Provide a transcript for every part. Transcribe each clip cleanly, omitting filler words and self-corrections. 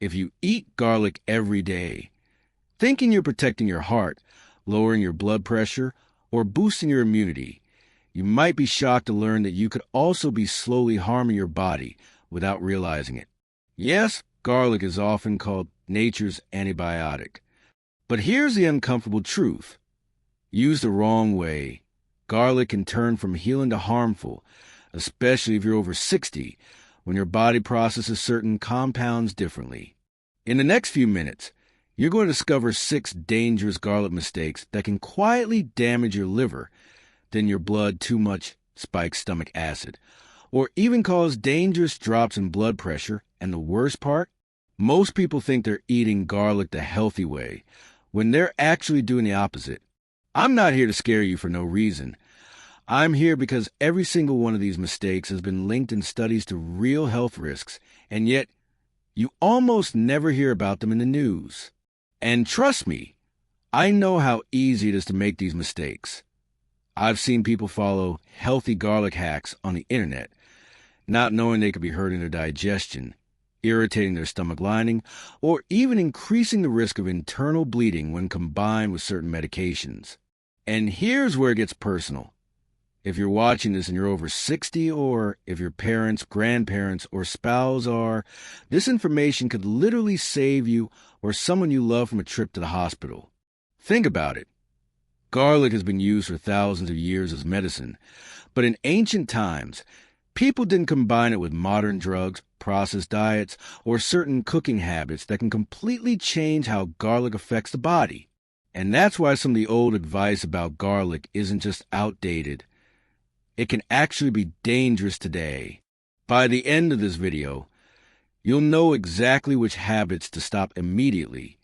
if you eat garlic every day, thinking you're protecting your heart, lowering your blood pressure, or boosting your immunity, you might be shocked to learn that you could also be slowly harming your body without realizing it. Yes, garlic is often called nature's antibiotic. But here's the uncomfortable truth. Used the wrong way, garlic can turn from healing to harmful, especially if you're over 60, when your body processes certain compounds differently. In the next few minutes, you're going to discover 6 dangerous garlic mistakes that can quietly damage your liver, thin your blood too much, spike stomach acid, or even cause dangerous drops in blood pressure. And the worst part? Most people think they're eating garlic the healthy way, when they're actually doing the opposite. I'm not here to scare you for no reason. I'm here because every single one of these mistakes has been linked in studies to real health risks, and yet you almost never hear about them in the news. And trust me, I know how easy it is to make these mistakes. I've seen people follow healthy garlic hacks on the internet, not knowing they could be hurting their digestion, irritating their stomach lining, or even increasing the risk of internal bleeding when combined with certain medications. And here's where it gets personal. If you're watching this and you're over 60, or if your parents, grandparents, or spouse are, this information could literally save you or someone you love from a trip to the hospital. Think about it. Garlic has been used for thousands of years as medicine, but in ancient times, people didn't combine it with modern drugs, processed diets, or certain cooking habits that can completely change how garlic affects the body. And that's why some of the old advice about garlic isn't just outdated. It can actually be dangerous today. By the end of this video, you'll know exactly which habits to stop immediately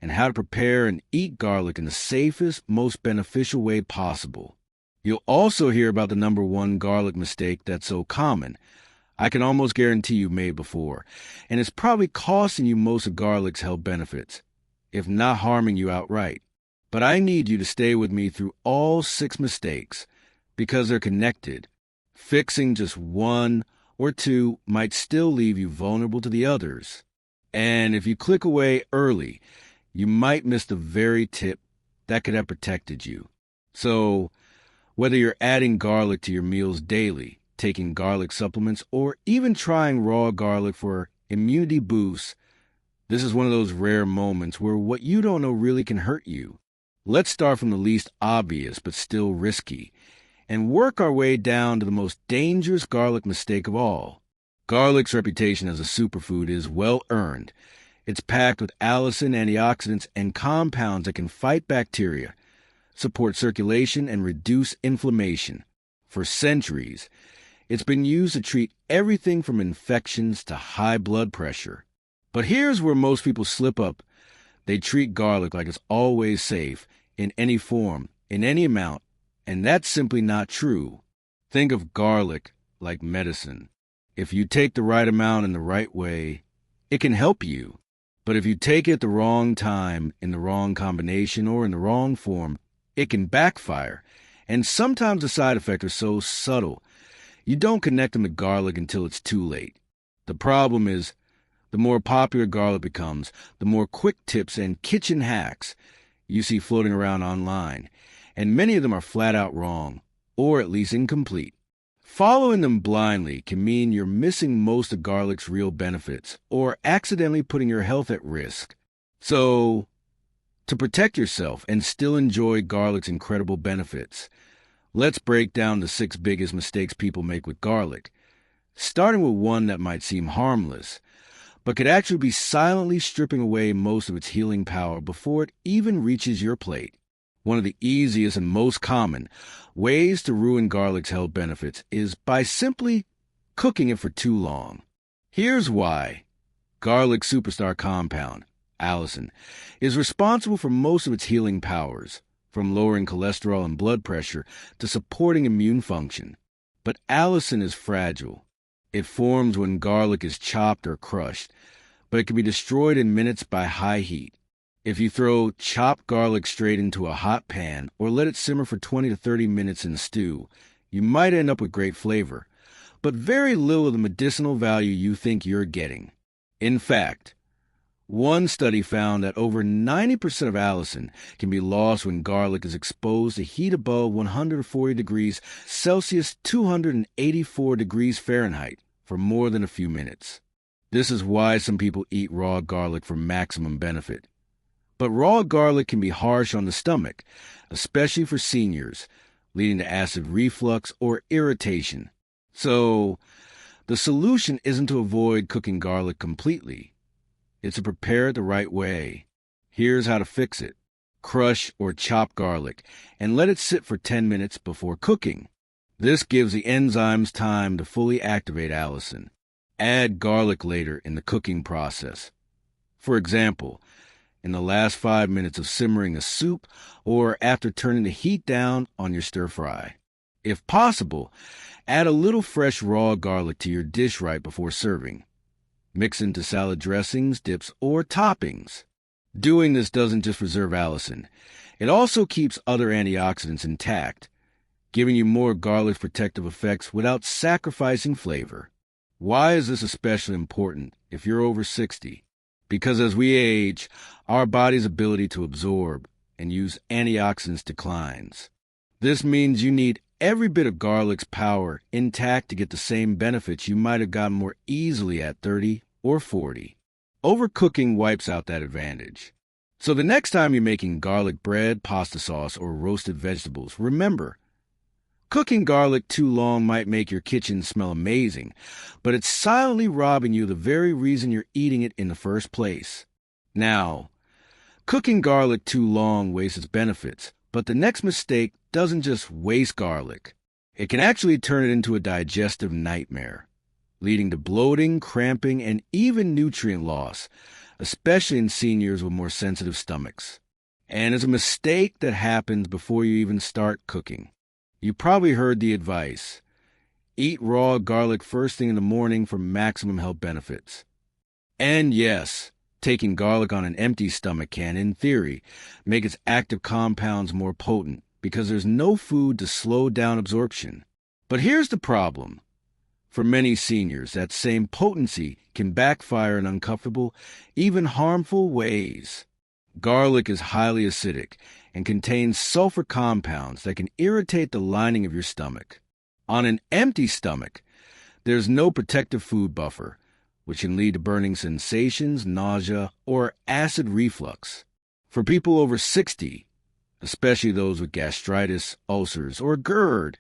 and how to prepare and eat garlic in the safest, most beneficial way possible. You'll also hear about the number 1 garlic mistake that's so common. I can almost guarantee you've made before, and it's probably costing you most of garlic's health benefits, if not harming you outright. But I need you to stay with me through all 6 mistakes, because they're connected. Fixing just 1 or 2 might still leave you vulnerable to the others. And if you click away early, you might miss the very tip that could have protected you. So, whether you're adding garlic to your meals daily, taking garlic supplements, or even trying raw garlic for immunity boosts, this is one of those rare moments where what you don't know really can hurt you. Let's start from the least obvious but still risky, and work our way down to the most dangerous garlic mistake of all. Garlic's reputation as a superfood is well earned. It's packed with allicin, antioxidants, and compounds that can fight bacteria, support circulation, and reduce inflammation. For centuries, it's been used to treat everything from infections to high blood pressure. But here's where most people slip up. They treat garlic like it's always safe, in any form, in any amount, and that's simply not true. Think of garlic like medicine. If you take the right amount in the right way, it can help you. But if you take it the wrong time, in the wrong combination, or in the wrong form, it can backfire. And sometimes the side effects are so subtle, you don't connect them to garlic until it's too late. The problem is, the more popular garlic becomes, the more quick tips and kitchen hacks you see floating around online, and many of them are flat out wrong, or at least incomplete. Following them blindly can mean you're missing most of garlic's real benefits, or accidentally putting your health at risk. So, to protect yourself and still enjoy garlic's incredible benefits, let's break down the 6 biggest mistakes people make with garlic, starting with one that might seem harmless, but could actually be silently stripping away most of its healing power before it even reaches your plate. One of the easiest and most common ways to ruin garlic's health benefits is by simply cooking it for too long. Here's why. Garlic's superstar compound, allicin, is responsible for most of its healing powers, from lowering cholesterol and blood pressure to supporting immune function. But allicin is fragile. It forms when garlic is chopped or crushed, but it can be destroyed in minutes by high heat. If you throw chopped garlic straight into a hot pan or let it simmer for 20 to 30 minutes in a stew, you might end up with great flavor, but very little of the medicinal value you think you're getting. In fact, One study found that over 90% of allicin can be lost when garlic is exposed to heat above 140 degrees Celsius, 284 degrees Fahrenheit, for more than a few minutes. This is why some people eat raw garlic for maximum benefit. But raw garlic can be harsh on the stomach, especially for seniors, leading to acid reflux or irritation. So, the solution isn't to avoid cooking garlic completely. It's to prepare it the right way. Here's how to fix it. Crush or chop garlic and let it sit for 10 minutes before cooking. This gives the enzymes time to fully activate allicin. Add garlic later in the cooking process. For example, in the last 5 minutes of simmering a soup or after turning the heat down on your stir fry. If possible, add a little fresh raw garlic to your dish right before serving. Mix into salad dressings, dips, or toppings. Doing this doesn't just preserve allicin. It also keeps other antioxidants intact, giving you more garlic's protective effects without sacrificing flavor. Why is this especially important if you're over 60? Because as we age, our body's ability to absorb and use antioxidants declines. This means you need every bit of garlic's power intact to get the same benefits you might have gotten more easily at 30 or 40. Overcooking wipes out that advantage. So the next time you're making garlic bread, pasta sauce, or roasted vegetables, remember, cooking garlic too long might make your kitchen smell amazing, but it's silently robbing you the very reason you're eating it in the first place. Now, cooking garlic too long wastes its benefits, but the next mistake doesn't just waste garlic. It can actually turn it into a digestive nightmare, leading to bloating, cramping, and even nutrient loss, especially in seniors with more sensitive stomachs. And it's a mistake that happens before you even start cooking. You probably heard the advice: eat raw garlic first thing in the morning for maximum health benefits. And yes, taking garlic on an empty stomach can, in theory, make its active compounds more potent because there's no food to slow down absorption. But here's the problem. For many seniors, that same potency can backfire in uncomfortable, even harmful ways. Garlic is highly acidic and contains sulfur compounds that can irritate the lining of your stomach. On an empty stomach, there's no protective food buffer, which can lead to burning sensations, nausea, or acid reflux. For people over 60, especially those with gastritis, ulcers, or GERD,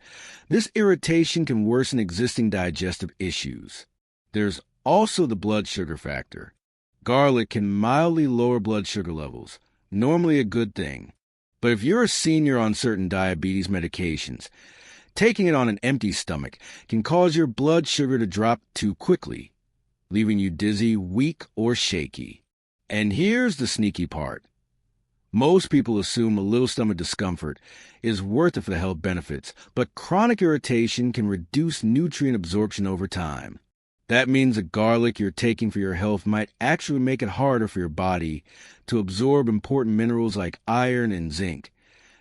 this irritation can worsen existing digestive issues. There's also the blood sugar factor. Garlic can mildly lower blood sugar levels, normally a good thing. But if you're a senior on certain diabetes medications, taking it on an empty stomach can cause your blood sugar to drop too quickly, leaving you dizzy, weak, or shaky. And here's the sneaky part. Most people assume a little stomach discomfort is worth it for the health benefits, but chronic irritation can reduce nutrient absorption over time. That means the garlic you're taking for your health might actually make it harder for your body to absorb important minerals like iron and zinc,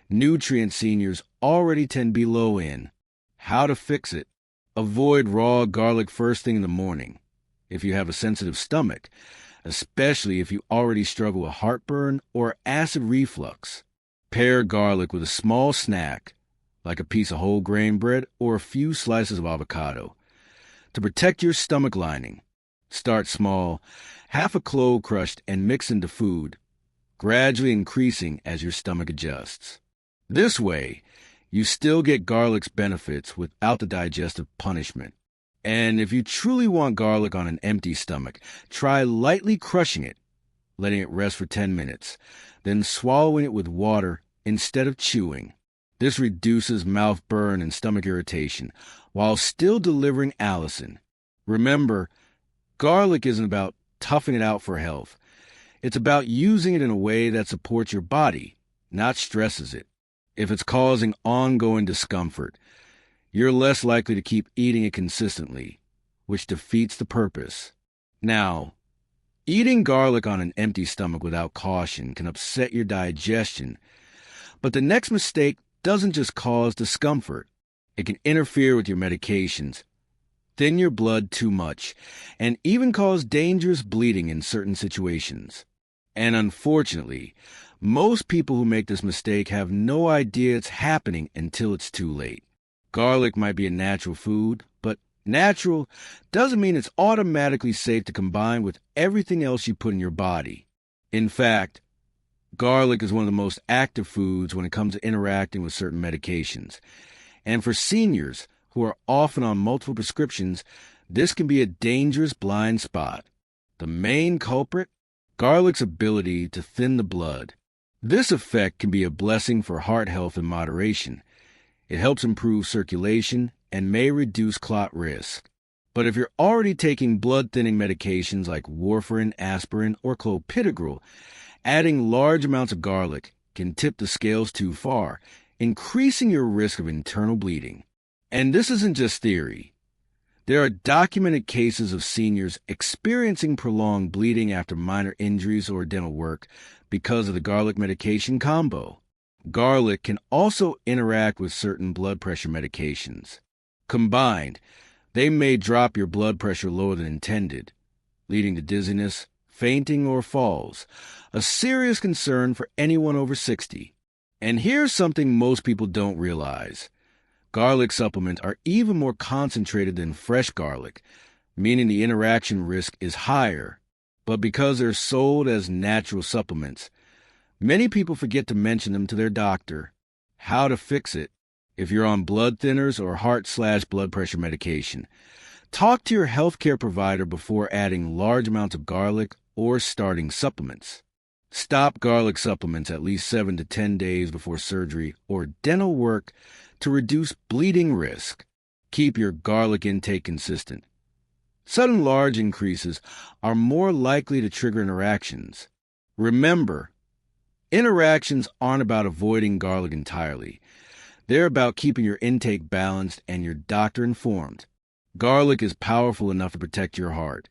nutrients seniors already tend to be low in. How to fix it? Avoid raw garlic first thing in the morning if you have a sensitive stomach, especially if you already struggle with heartburn or acid reflux. Pair garlic with a small snack, like a piece of whole grain bread or a few slices of avocado. To protect your stomach lining, start small, half a clove crushed and mix into food, gradually increasing as your stomach adjusts. This way, you still get garlic's benefits without the digestive punishment. And if you truly want garlic on an empty stomach, try lightly crushing it, letting it rest for 10 minutes, then swallowing it with water instead of chewing. This reduces mouth burn and stomach irritation while still delivering allicin. Remember, garlic isn't about toughing it out for health. It's about using it in a way that supports your body, not stresses it. If it's causing ongoing discomfort, you're less likely to keep eating it consistently, which defeats the purpose. Now, eating garlic on an empty stomach without caution can upset your digestion, but the next mistake doesn't just cause discomfort. It can interfere with your medications, thin your blood too much, and even cause dangerous bleeding in certain situations. And unfortunately, most people who make this mistake have no idea it's happening until it's too late. Garlic might be a natural food, but natural doesn't mean it's automatically safe to combine with everything else you put in your body. In fact, garlic is one of the most active foods when it comes to interacting with certain medications. And for seniors who are often on multiple prescriptions, this can be a dangerous blind spot. The main culprit? Garlic's ability to thin the blood. This effect can be a blessing for heart health in moderation. It helps improve circulation and may reduce clot risk. But if you're already taking blood-thinning medications like warfarin, aspirin, or clopidogrel, adding large amounts of garlic can tip the scales too far, increasing your risk of internal bleeding. And this isn't just theory. There are documented cases of seniors experiencing prolonged bleeding after minor injuries or dental work because of the garlic medication combo. Garlic can also interact with certain blood pressure medications. Combined, they may drop your blood pressure lower than intended, leading to dizziness, fainting, or falls, a serious concern for anyone over 60. And here's something most people don't realize. Garlic supplements are even more concentrated than fresh garlic, meaning the interaction risk is higher. But because they're sold as natural supplements, many people forget to mention them to their doctor. How to fix it? If you're on blood thinners or heart/blood pressure medication, talk to your healthcare provider before adding large amounts of garlic or starting supplements. Stop garlic supplements at least 7 to 10 days before surgery or dental work to reduce bleeding risk. Keep your garlic intake consistent. Sudden large increases are more likely to trigger interactions. Remember, interactions aren't about avoiding garlic entirely. They're about keeping your intake balanced and your doctor informed. Garlic is powerful enough to protect your heart,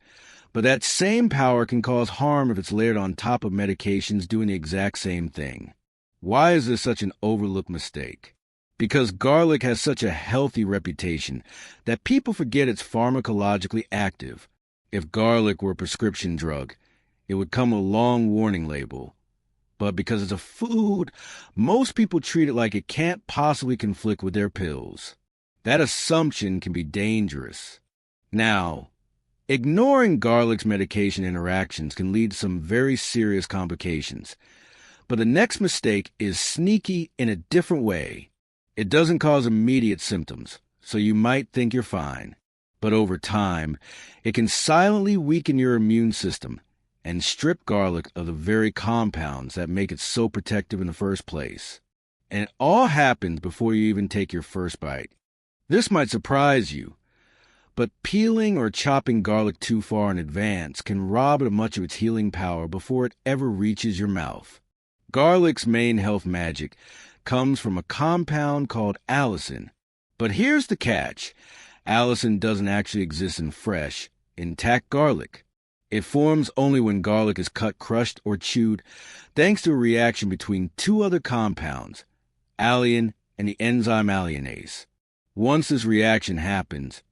but that same power can cause harm if it's layered on top of medications doing the exact same thing. Why is this such an overlooked mistake? Because garlic has such a healthy reputation that people forget it's pharmacologically active. If garlic were a prescription drug, it would come with a long warning label. But because it's a food, most people treat it like it can't possibly conflict with their pills. That assumption can be dangerous. Now, ignoring garlic's medication interactions can lead to some very serious complications. But the next mistake is sneaky in a different way. It doesn't cause immediate symptoms, so you might think you're fine. But over time, it can silently weaken your immune system and strip garlic of the very compounds that make it so protective in the first place. And it all happens before you even take your first bite. This might surprise you, but peeling or chopping garlic too far in advance can rob it of much of its healing power before it ever reaches your mouth. Garlic's main health magic comes from a compound called allicin. But here's the catch. Allicin doesn't actually exist in fresh, intact garlic. It forms only when garlic is cut, crushed, or chewed, thanks to a reaction between two other compounds, alliin and the enzyme alliinase. Once this reaction happens,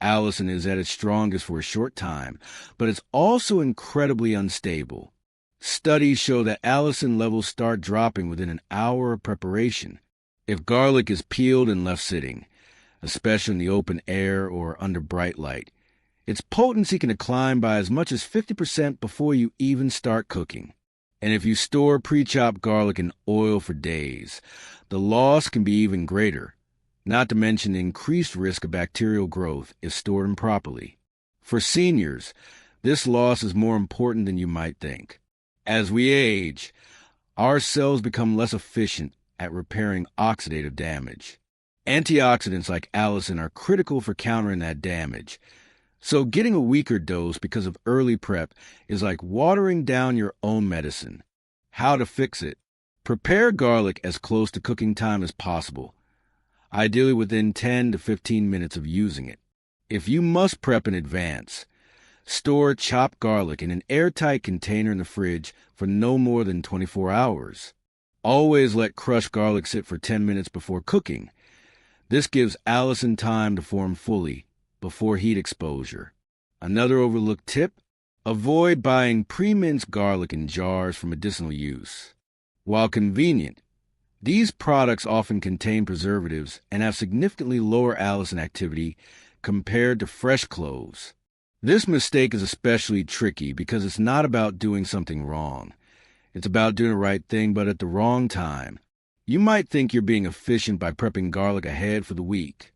allicin is at its strongest for a short time, but it's also incredibly unstable. Studies show that allicin levels start dropping within an hour of preparation. If garlic is peeled and left sitting, especially in the open air or under bright light, its potency can decline by as much as 50% before you even start cooking. And if you store pre-chopped garlic in oil for days, the loss can be even greater, not to mention the increased risk of bacterial growth if stored improperly. For seniors, this loss is more important than you might think. As we age, our cells become less efficient at repairing oxidative damage. Antioxidants like allicin are critical for countering that damage. So getting a weaker dose because of early prep is like watering down your own medicine. How to fix it? Prepare garlic as close to cooking time as possible, ideally within 10 to 15 minutes of using it. If you must prep in advance, store chopped garlic in an airtight container in the fridge for no more than 24 hours. Always let crushed garlic sit for 10 minutes before cooking. This gives allicin time to form fully, before heat exposure. Another overlooked tip: avoid buying pre-minced garlic in jars for medicinal use. While convenient, these products often contain preservatives and have significantly lower allicin activity compared to fresh cloves. This mistake is especially tricky because it's not about doing something wrong. It's about doing the right thing, but at the wrong time. You might think you're being efficient by prepping garlic ahead for the week,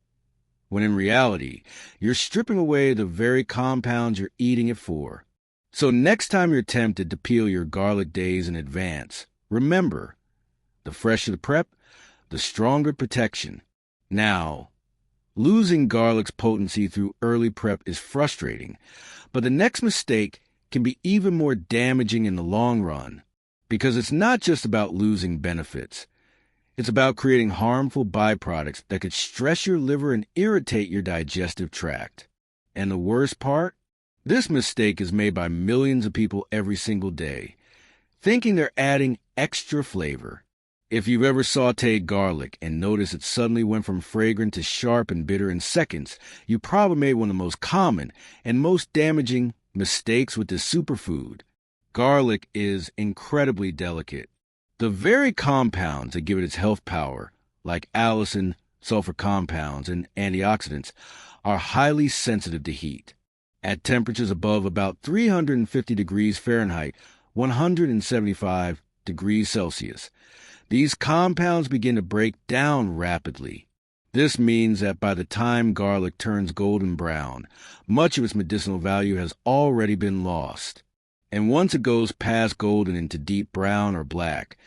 when in reality, you're stripping away the very compounds you're eating it for. So next time you're tempted to peel your garlic days in advance, remember, the fresher the prep, the stronger protection. Now, losing garlic's potency through early prep is frustrating, but the next mistake can be even more damaging in the long run, because it's not just about losing benefits. It's about creating harmful byproducts that could stress your liver and irritate your digestive tract. And the worst part? This mistake is made by millions of people every single day, thinking they're adding extra flavor. If you've ever sautéed garlic and noticed it suddenly went from fragrant to sharp and bitter in seconds, you probably made one of the most common and most damaging mistakes with this superfood. Garlic is incredibly delicate. The very compounds that give it its health power, like allicin, sulfur compounds, and antioxidants, are highly sensitive to heat. At temperatures above about 350 degrees Fahrenheit, 175 degrees Celsius, these compounds begin to break down rapidly. This means that by the time garlic turns golden brown, much of its medicinal value has already been lost. And once it goes past golden into deep brown or black,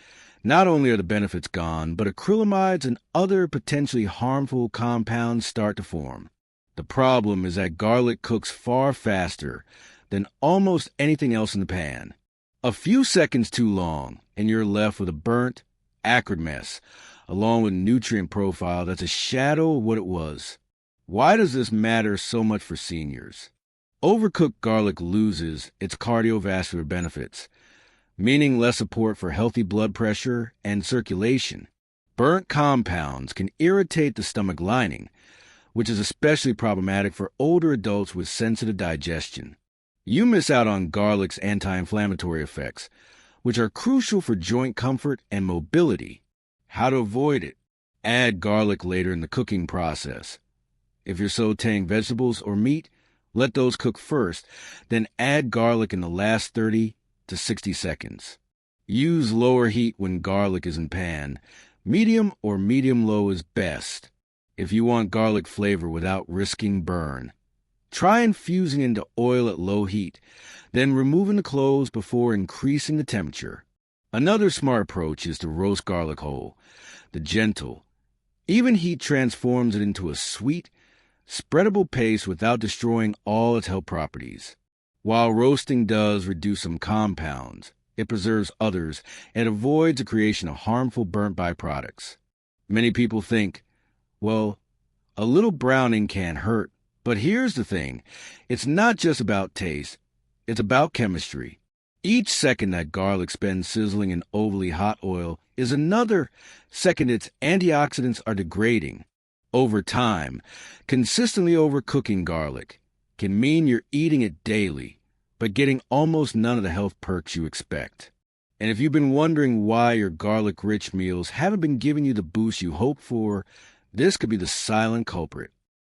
not only are the benefits gone, but acrylamides and other potentially harmful compounds start to form. The problem is that garlic cooks far faster than almost anything else in the pan. A few seconds too long, and you're left with a burnt, acrid mess, along with a nutrient profile that's a shadow of what it was. Why does this matter so much for seniors? Overcooked garlic loses its cardiovascular benefits, meaning less support for healthy blood pressure and circulation. Burnt compounds can irritate the stomach lining, which is especially problematic for older adults with sensitive digestion. You miss out on garlic's anti-inflammatory effects, which are crucial for joint comfort and mobility. How to avoid it? Add garlic later in the cooking process. If you're sautéing vegetables or meat, let those cook first, then add garlic in the last 30 to 60 seconds. Use lower heat when garlic is in pan. Medium or medium-low is best if you want garlic flavor without risking burn. Try infusing into oil at low heat, then removing the cloves before increasing the temperature. Another smart approach is to roast garlic whole. The gentle, even heat transforms it into a sweet, spreadable paste without destroying all its health properties. While roasting does reduce some compounds, it preserves others and avoids the creation of harmful burnt byproducts. Many people think, well, a little browning can't hurt. But here's the thing, it's not just about taste, it's about chemistry. Each second that garlic spends sizzling in overly hot oil is another second its antioxidants are degrading. Over time, consistently overcooking garlic can mean you're eating it daily, but getting almost none of the health perks you expect. And if you've been wondering why your garlic-rich meals haven't been giving you the boost you hoped for, this could be the silent culprit.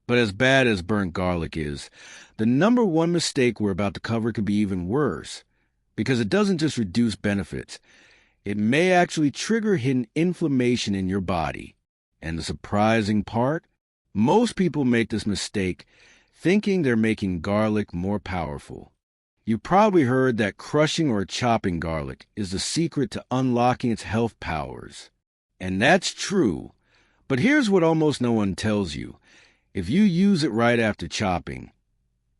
But as bad as burnt garlic is, the number one mistake we're about to cover could be even worse, because it doesn't just reduce benefits. It may actually trigger hidden inflammation in your body. And the surprising part? Most people make this mistake thinking they're making garlic more powerful. You've probably heard that crushing or chopping garlic is the secret to unlocking its health powers. And that's true. But here's what almost no one tells you. If you use it right after chopping,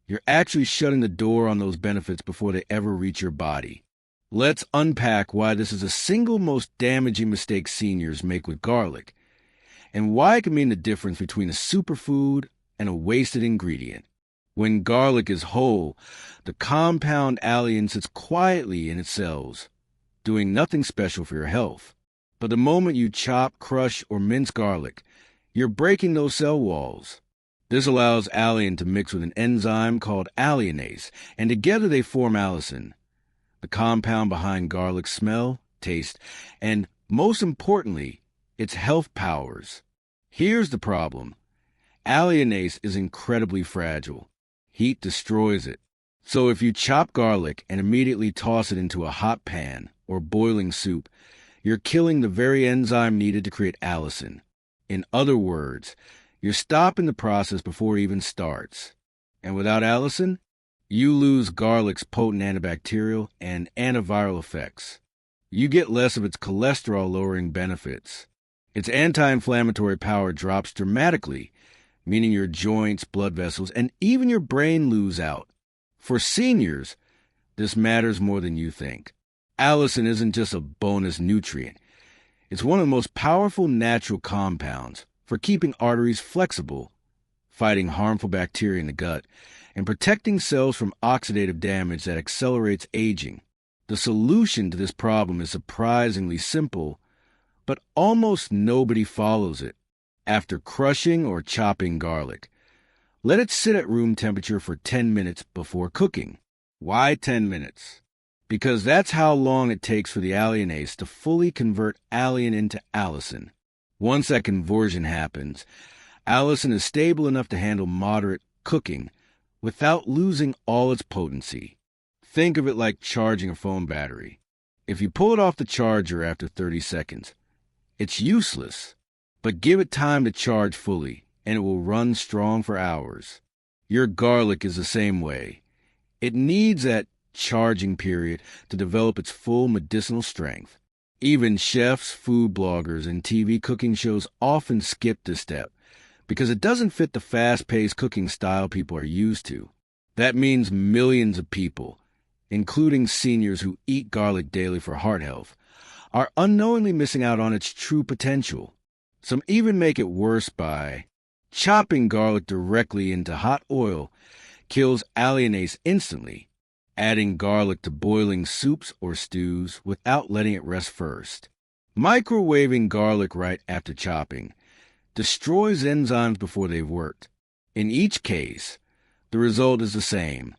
you're actually shutting the door on those benefits before they ever reach your body. Let's unpack why this is the single most damaging mistake seniors make with garlic, and why it can mean the difference between a superfood and a wasted ingredient. When garlic is whole, the compound alliin sits quietly in its cells, doing nothing special for your health. But the moment you chop, crush, or mince garlic, you're breaking those cell walls. This allows alliin to mix with an enzyme called alliinase, and together they form allicin, the compound behind garlic's smell, taste, and, most importantly, its health powers. Here's the problem. Alliinase is incredibly fragile. Heat destroys it. So if you chop garlic and immediately toss it into a hot pan or boiling soup, you're killing the very enzyme needed to create allicin. In other words, you're stopping the process before it even starts. And without allicin, you lose garlic's potent antibacterial and antiviral effects. You get less of its cholesterol-lowering benefits. Its anti-inflammatory power drops dramatically, meaning your joints, blood vessels, and even your brain lose out. For seniors, this matters more than you think. Allicin isn't just a bonus nutrient. It's one of the most powerful natural compounds for keeping arteries flexible, fighting harmful bacteria in the gut, and protecting cells from oxidative damage that accelerates aging. The solution to this problem is surprisingly simple, but almost nobody follows it. After crushing or chopping garlic, let it sit at room temperature for 10 minutes before cooking. Why 10 minutes? Because that's how long it takes for the alliinase to fully convert alliin into allicin. Once that conversion happens, allicin is stable enough to handle moderate cooking without losing all its potency. Think of it like charging a phone battery. If you pull it off the charger after 30 seconds, it's useless. But give it time to charge fully, and it will run strong for hours. Your garlic is the same way. It needs that charging period to develop its full medicinal strength. Even chefs, food bloggers, and TV cooking shows often skip this step because it doesn't fit the fast-paced cooking style people are used to. That means millions of people, including seniors who eat garlic daily for heart health, are unknowingly missing out on its true potential. Some even make it worse by chopping garlic directly into hot oil kills alliinase instantly. Adding garlic to boiling soups or stews without letting it rest first. Microwaving garlic right after chopping destroys enzymes before they've worked. In each case, the result is the same.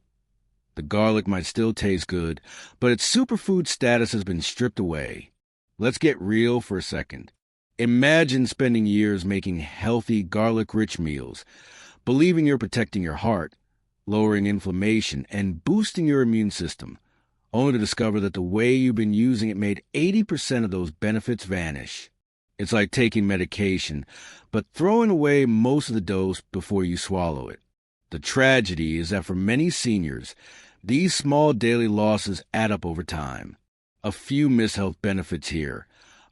The garlic might still taste good, but its superfood status has been stripped away. Let's get real for a second. Imagine spending years making healthy, garlic-rich meals, believing you're protecting your heart, lowering inflammation, and boosting your immune system, only to discover that the way you've been using it made 80% of those benefits vanish. It's like taking medication, but throwing away most of the dose before you swallow it. The tragedy is that for many seniors, these small daily losses add up over time. A few missed health benefits here,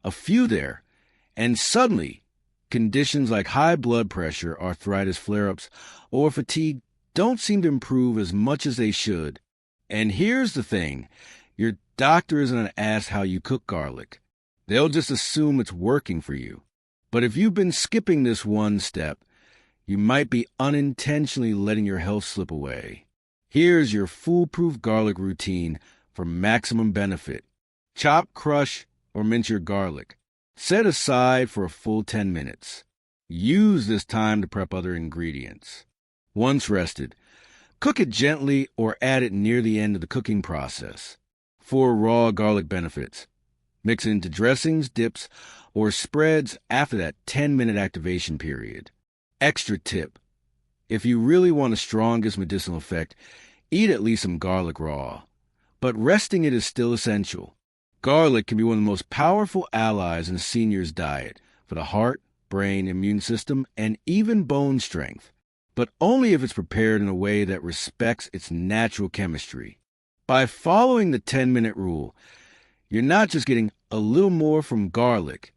a few there, and suddenly, conditions like high blood pressure, arthritis flare-ups, or fatigue don't seem to improve as much as they should. And here's the thing. Your doctor isn't going to ask how you cook garlic. They'll just assume it's working for you. But if you've been skipping this one step, you might be unintentionally letting your health slip away. Here's your foolproof garlic routine for maximum benefit. Chop, crush, or mince your garlic. Set aside for a full 10 minutes. Use this time to prep other ingredients. Once rested, cook it gently or add it near the end of the cooking process. For raw garlic benefits, mix it into dressings, dips, or spreads after that 10-minute activation period. Extra tip: if you really want the strongest medicinal effect, eat at least some garlic raw. But resting it is still essential. Garlic can be one of the most powerful allies in a senior's diet for the heart, brain, immune system, and even bone strength, but only if it's prepared in a way that respects its natural chemistry. By following the 10-minute rule, you're not just getting a little more from garlic,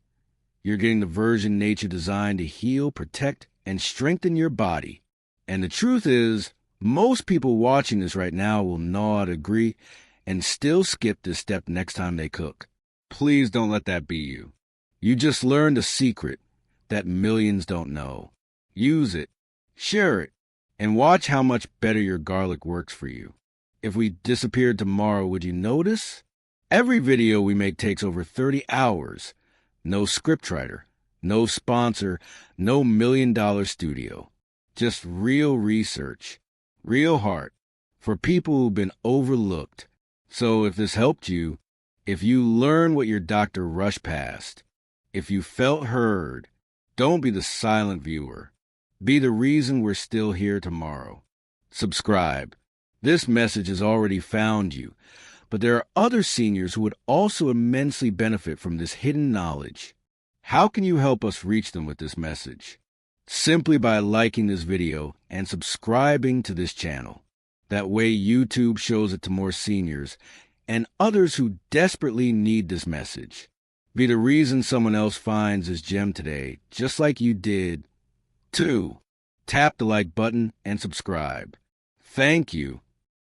you're getting the version nature designed to heal, protect, and strengthen your body. And the truth is, most people watching this right now will nod, agree, and still skip this step next time they cook. Please don't let that be you. You just learned a secret that millions don't know. Use it, share it, and watch how much better your garlic works for you. If we disappeared tomorrow, would you notice? Every video we make takes over 30 hours. No scriptwriter, no sponsor, no $1 million studio. Just real research, real heart, for people who've been overlooked. So if this helped you, if you learn what your doctor rushed past, if you felt heard, don't be the silent viewer. Be the reason we're still here tomorrow. Subscribe. This message has already found you, but there are other seniors who would also immensely benefit from this hidden knowledge. How can you help us reach them with this message? Simply by liking this video and subscribing to this channel. That way YouTube shows it to more seniors and others who desperately need this message. Be the reason someone else finds this gem today, just like you did. 2. Tap the like button and subscribe. Thank you,